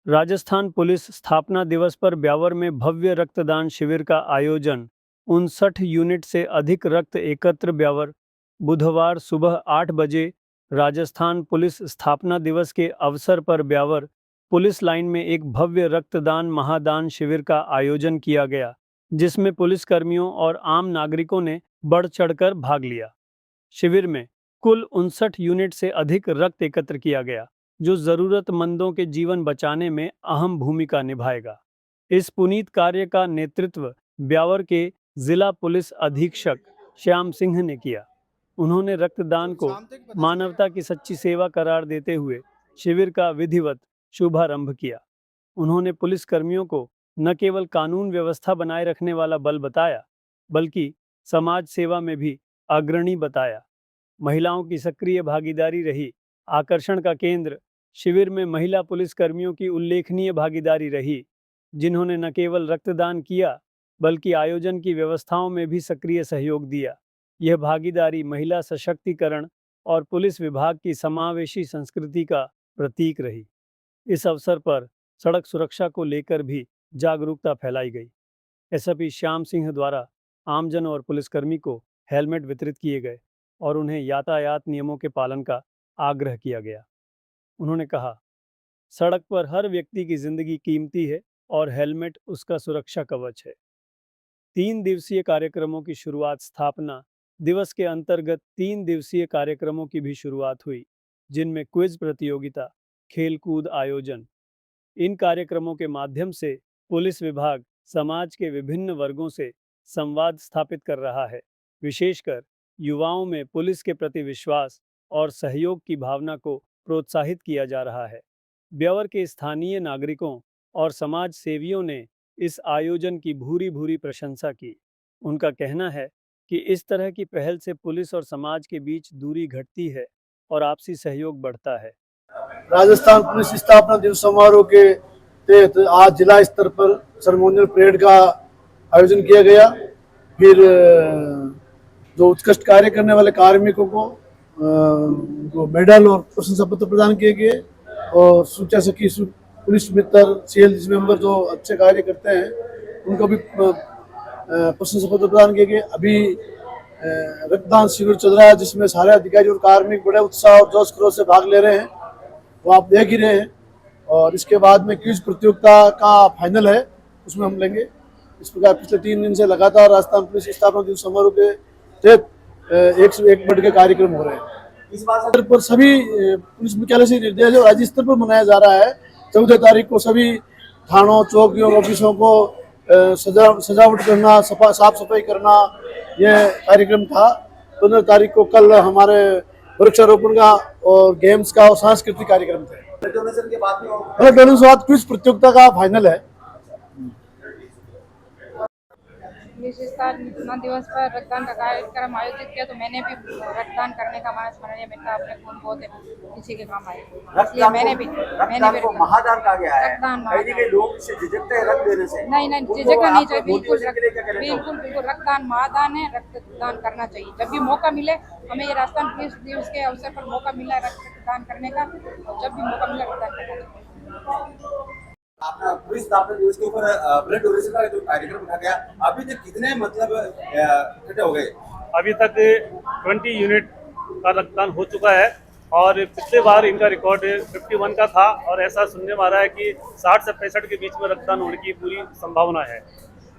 Rajasthan police स्थापना दिवस पर ब्यावर में भव्य रक्तदान शिविर का आयोजन। 59 यूनिट से अधिक रक्त एकत्र ब्यावर। बुधवार सुबह 8 बजे राजस्थान पुलिस स्थापना दिवस के अवसर पर ब्यावर पुलिस लाइन में एक भव्य रक्तदान महादान शिविर का आयोजन किया गया, जिसमें पुलिसकर्मियों और आम नागरिकों ने बढ़ चढ़कर भाग लिया। शिविर में कुल 59 यूनिट से अधिक रक्त एकत्र किया गया, जो जरूरतमंदों के जीवन बचाने में अहम भूमिका निभाएगा। इस पुनीत कार्य का नेतृत्व ब्यावर के जिला पुलिस अधीक्षक श्याम सिंह ने किया। उन्होंने रक्तदान को मानवता की सच्ची सेवा करार देते हुए शिविर का विधिवत शुभारंभ किया। उन्होंने पुलिसकर्मियों को न केवल कानून व्यवस्था बनाए रखने वाला बल बताया, बल्कि समाज सेवा में भी अग्रणी बताया। महिलाओं की सक्रिय भागीदारी रही आकर्षण का केंद्र। शिविर में महिला पुलिसकर्मियों की उल्लेखनीय भागीदारी रही, जिन्होंने न केवल रक्तदान किया बल्कि आयोजन की व्यवस्थाओं में भी सक्रिय सहयोग दिया। यह भागीदारी महिला सशक्तिकरण और पुलिस विभाग की समावेशी संस्कृति का प्रतीक रही। इस अवसर पर सड़क सुरक्षा को लेकर भी जागरूकता फैलाई गई। एसपी श्याम सिंह द्वारा आमजन और पुलिसकर्मी को हेलमेट वितरित किए गए और उन्हें यातायात नियमों के पालन का आग्रह किया गया। उन्होंने कहा, सड़क पर हर व्यक्ति की जिंदगी कीमती है और हेलमेट उसका सुरक्षा कवच है। 3 दिवसीय कार्यक्रमों की शुरुआत स्थापना दिवस के अंतर्गत 3 दिवसीय कार्यक्रमों की भी शुरुआत हुई, जिनमें क्विज प्रतियोगिता, खेलकूद आयोजन। इन कार्यक्रमों के माध्यम से पुलिस विभाग समाज के विभिन्न वर्गों से संवाद स्थापित कर रहा है। विशेषकर युवाओं में पुलिस के प्रति विश्वास और सहयोग की भावना को प्रोत्साहित किया जा रहा है। ब्यावर के स्थानीय नागरिकों और समाज सेवियों ने इस आयोजन की भूरी भूरी प्रशंसा की। उनका कहना है कि इस तरह की पहल से पुलिस और समाज के बीच दूरी घटती है और आपसी सहयोग बढ़ता है। राजस्थान पुलिस स्थापना दिवस समारोह के तहत आज जिला स्तर पर सेरेमोनियल परेड का आयोजन किया गया। फिर जो उत्कृष्ट कार्य करने वाले कार्मिकों को मेडल और प्रशंसा पत्र प्रदान किए गए और सूचा सखी पुलिस मित्र CLG मेंबर जो अच्छे कार्य करते हैं उनको भी प्रशंसा पत्र प्रदान किए गए। अभी रक्तदान शिविर चल रहा है, जिसमें सारे अधिकारी और कार्मिक बड़े उत्साह और जोश खरोश से भाग ले रहे हैं, वो आप देख ही रहे हैं। और इसके बाद में क्विज प्रतियोगिता का फाइनल है, उसमें हम लेंगे। इस प्रकार पिछले 3 दिन से लगातार राजस्थान पुलिस स्थापना दिवस समारोह के तहत 1 से 1 बढ़ के कार्यक्रम हो रहे हैं। इस बात पर सभी पुलिस मुख्यालय से निर्देश है, राज्य स्तर पर मनाया जा रहा है। 14 तारीख को सभी थानों, चौकियों, ऑफिसों को सजावट करना, साफ सफाई करना, यह कार्यक्रम था। 15 तारीख को कल हमारे वृक्षारोपण का और गेम्स का और सांस्कृतिक कार्यक्रम थे। ब्लड डोनेशन के बाद क्विज प्रतियोगिता का फाइनल है। पुलिस स्थापना दिवस पर रक्तदान का कार्यक्रम आयोजित किया, तो मैंने भी रक्तदान करने का मन स्मरणीय मिला। अपने खून बहुत किसी के काम आए, इसलिए मैंने भी महादान कहा गया है। रक्तदान लोग इससे झिझकते हैं रक्त देने से। नहीं, झिझकना नहीं चाहिए। बिल्कुल रक्तदान महादान है, रक्तदान करना चाहिए। जब भी मौका मिले, हमें ये राजस्थान पुलिस दिवस के अवसर पर मौका मिला रक्तदान करने का, जब भी मौका मिला रक्तदान करना चाहिए। आपका पुलिस स्थापना दिवस के ऊपर ब्लड डोनेशन का जो कार्यक्रम रखा गया, अभी तक कितने इकट्ठे हो गए? अभी तक 20 यूनिट का रक्तदान हो चुका है और पिछले बार इनका रिकॉर्ड 51 का था और ऐसा सुनने में आ रहा है कि 60 से 65 के बीच में रक्तदान होने की पूरी संभावना है।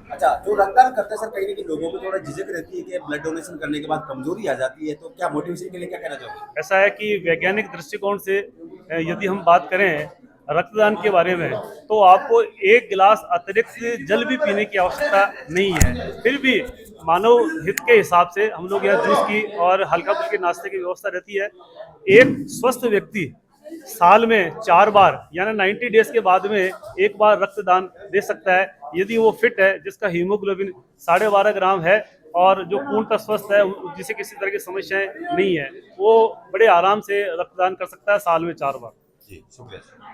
अच्छा, जो रक्तदान करते हैं सर, कहीं ना कहीं लोगों को थोड़ा झिझक रहती है कि ब्लड डोनेशन करने के बाद कमजोरी आ जाती है, तो क्या मोटिवेशन के लिए क्या कहना चाहोगे? ऐसा है कि वैज्ञानिक दृष्टिकोण से यदि हम बात करें रक्तदान के बारे में, तो आपको 1 गिलास अतिरिक्त जल भी पीने की आवश्यकता नहीं है। फिर भी मानव हित के हिसाब से हम लोग यहाँ जूस की और हल्का फुल्के नाश्ते की व्यवस्था रहती है। एक स्वस्थ व्यक्ति साल में 4 बार यानी 90 डेज के बाद में 1 बार रक्तदान दे सकता है, यदि वो फिट है, जिसका हीमोग्लोबिन 12.5 ग्राम है और जो पूर्णतः स्वस्थ है, जिसे किसी तरह की समस्याएं नहीं है, वो बड़े आराम से रक्तदान कर सकता है साल में 4 बार। जी, शुक्रिया।